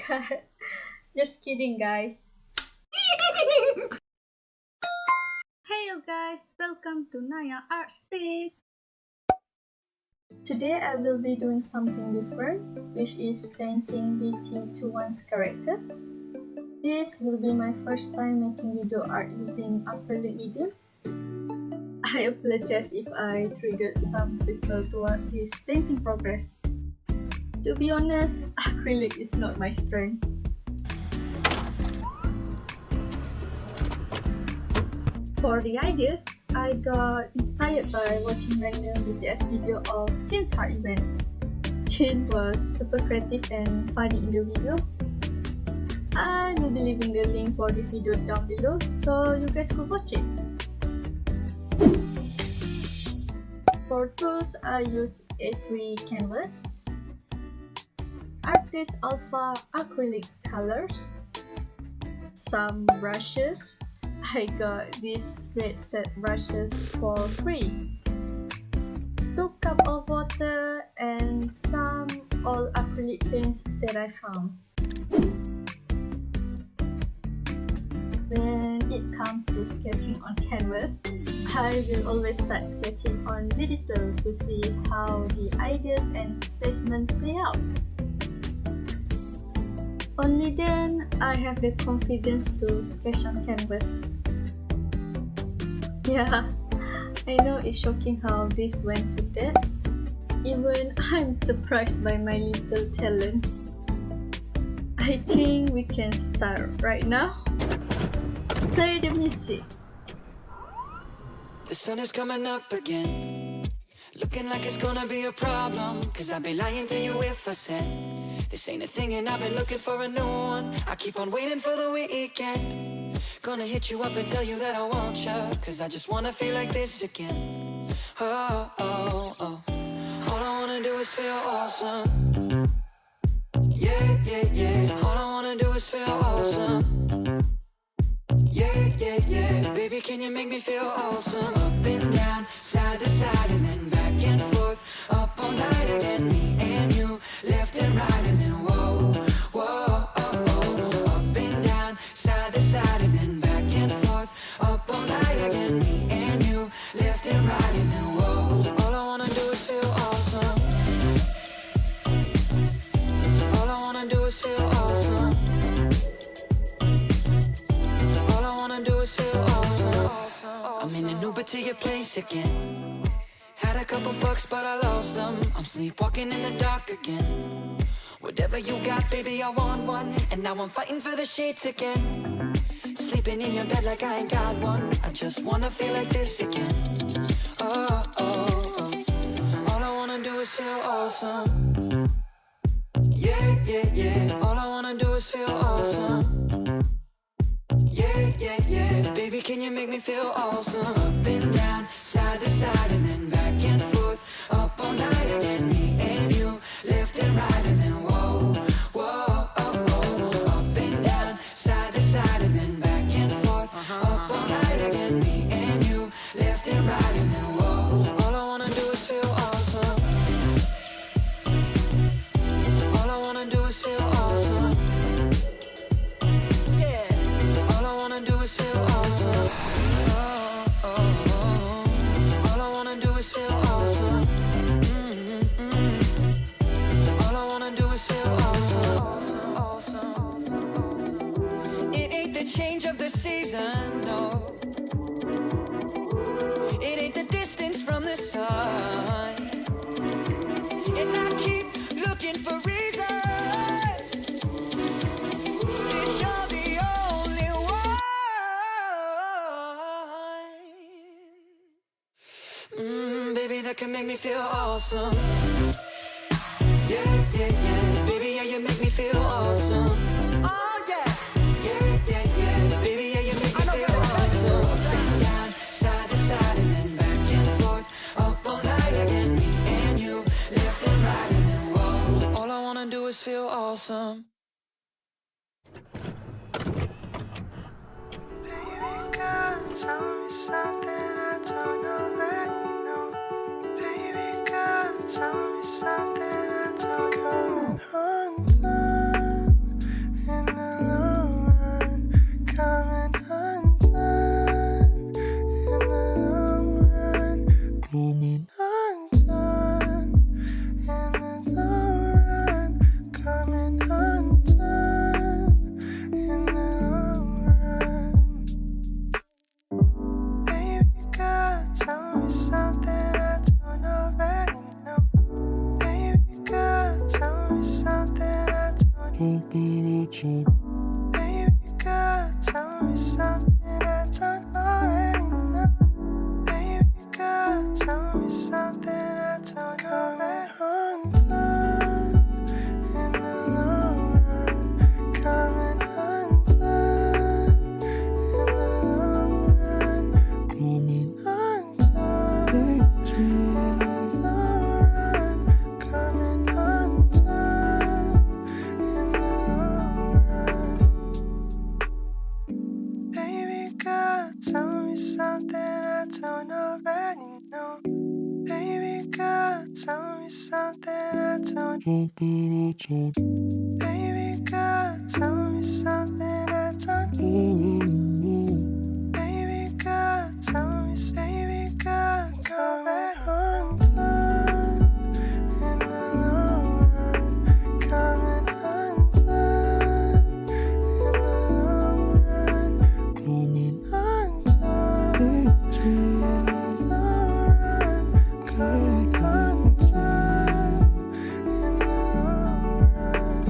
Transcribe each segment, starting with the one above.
god. Just kidding, guys. Hey you guys, welcome to Naya Art Space. Today I will be doing something different, which is painting BT21's character. This will be my first time making video art using acrylic medium. I apologize if I triggered some people toward this painting progress. To be honest, acrylic is not my strength. For the ideas, I got inspired by watching random BTS video of Jin's art event. Jin was super creative and funny in the video. I will be leaving the link for this video down below so you guys could watch it. For tools, I use A3 canvas, Artist Alpha acrylic colors, some brushes. I got these red set brushes for free, 2 cups of water, and some all acrylic paints that I found. When it comes to sketching on canvas, I will always start sketching on digital to see how the ideas and placement play out. Only then I have the confidence to sketch on canvas. Yeah, I know it's shocking how this went to that. Even I'm surprised by my little talent. I think we can start right now. Play the music. The sun is coming up again, looking like it's gonna be a problem, cause I'd be lying to you if I said this ain't a thing and I've been looking for a new one. I keep on waiting for the weekend, gonna hit you up and tell you that I want you, cause I just wanna feel like this again. Oh, oh, oh. All I wanna do is feel awesome. Yeah, yeah, yeah. All I wanna do is feel awesome. Yeah, yeah, yeah. Baby, can you make me feel awesome? Up and down, side to side, and then back and forth. Up all night again, me and you, left and right, and then whoa, whoa, oh, oh. Up and down, side to side, and then back and forth. Up all night again, me and you, left and right, and then whoa. All I wanna do is feel awesome. All I wanna do is feel awesome. All I wanna do is feel awesome. I'm in an Uber to your place again. Had a couple fucks but I lost them. I'm sleepwalking in the dark again. Whatever you got, baby, I want one. And now I'm fighting for the sheets again. Sleeping in your bed like I ain't got one. I just wanna feel like this again. Oh, oh, oh. All I wanna do is feel awesome. Yeah, yeah, yeah. All I wanna do is feel awesome. Yeah, yeah, yeah. Baby, can you make me feel awesome? Up and down, side to side, and then back and forth. Up all night again, me and you, left and right, and then whoa, whoa, oh, oh. Up and down, side to side, and then back and forth. Up all night again, me and you, left and right, and then whoa. All I wanna do is feel awesome. All I wanna do is feel awesome. Yeah. All I wanna do is feel awesome. Oh, oh, oh. All I wanna do is feel awesome. All I wanna do is feel awesome. Awesome, awesome. It ain't the change of the season, no. It ain't the distance from the sun. And I keep looking for reasons. It's you're the only one. Baby, that can make me feel awesome. Yeah, yeah, yeah. Baby, yeah, you make me feel awesome. Oh, yeah. Yeah, yeah, yeah. Baby, yeah, you make me feel awesome. Up and down, side to side, and then back and forth. Up all night again, me and you, left and right, and then whoa. All I wanna do is feel awesome. Baby girl, tell me something I don't already know. Baby girl, tell me something I don't coming undone. coming undone in the long run, coming undone in the long run, coming undone in the long run, coming undone in the long run. Baby girl, tell me something I don't already know. Baby girl, tell me something I don't. Baby girl, tell me something I don't. Baby girl, tell me, baby girl, coming undone in the long run, coming undone in the long run, coming undone in the long run, coming undone in the long run.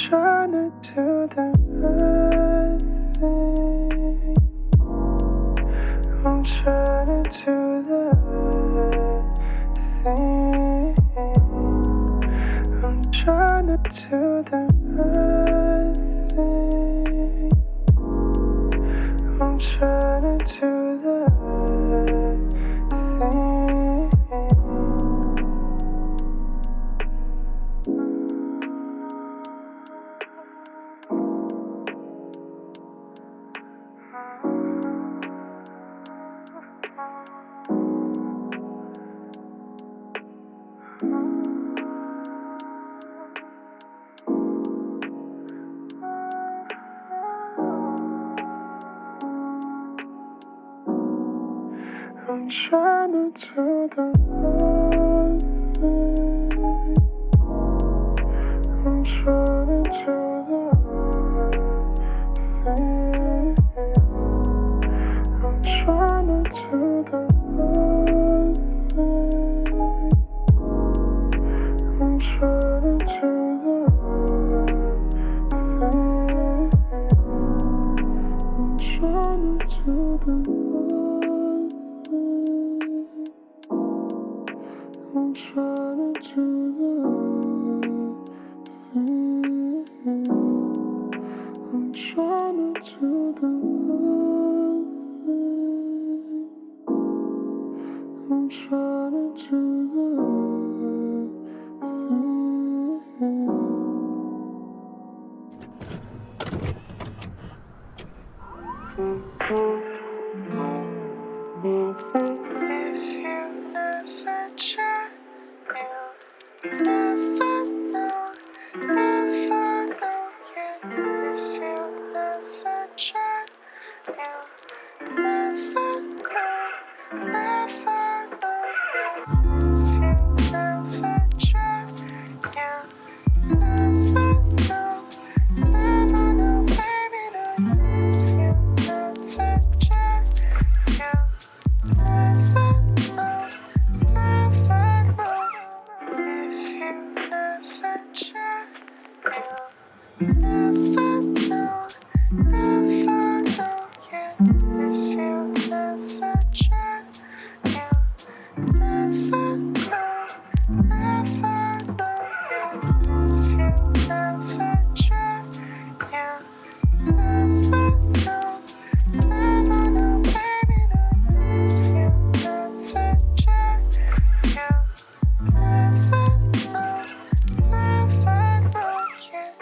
trying to do the right thing. I'm trying to do the right thing. I'm trying to do the right thing. I'm trying to do the right thing. I'm trying to do the right thing. I'm trying to do the right thing. I'm trying to do the right thing. I'm trying to do the right thing. I'm trying to do the right thing. I'm trying to do the right thing. I'm trying to do the right thing. I'm trying to do the right thing. If you never try, you'll never know, never know. Yeah, if you never try, you'll never know, never know. Yeah, if you never try, you'll never know, never know, baby. No, if you never try, you'll never know, never know. If you never try, you'll never know, never know. Yeah, if you never try, you'll never know, never know. Yeah, if you never try, you'll never know, never know, baby. No, if you never try, you'll never know, never know. Yeah.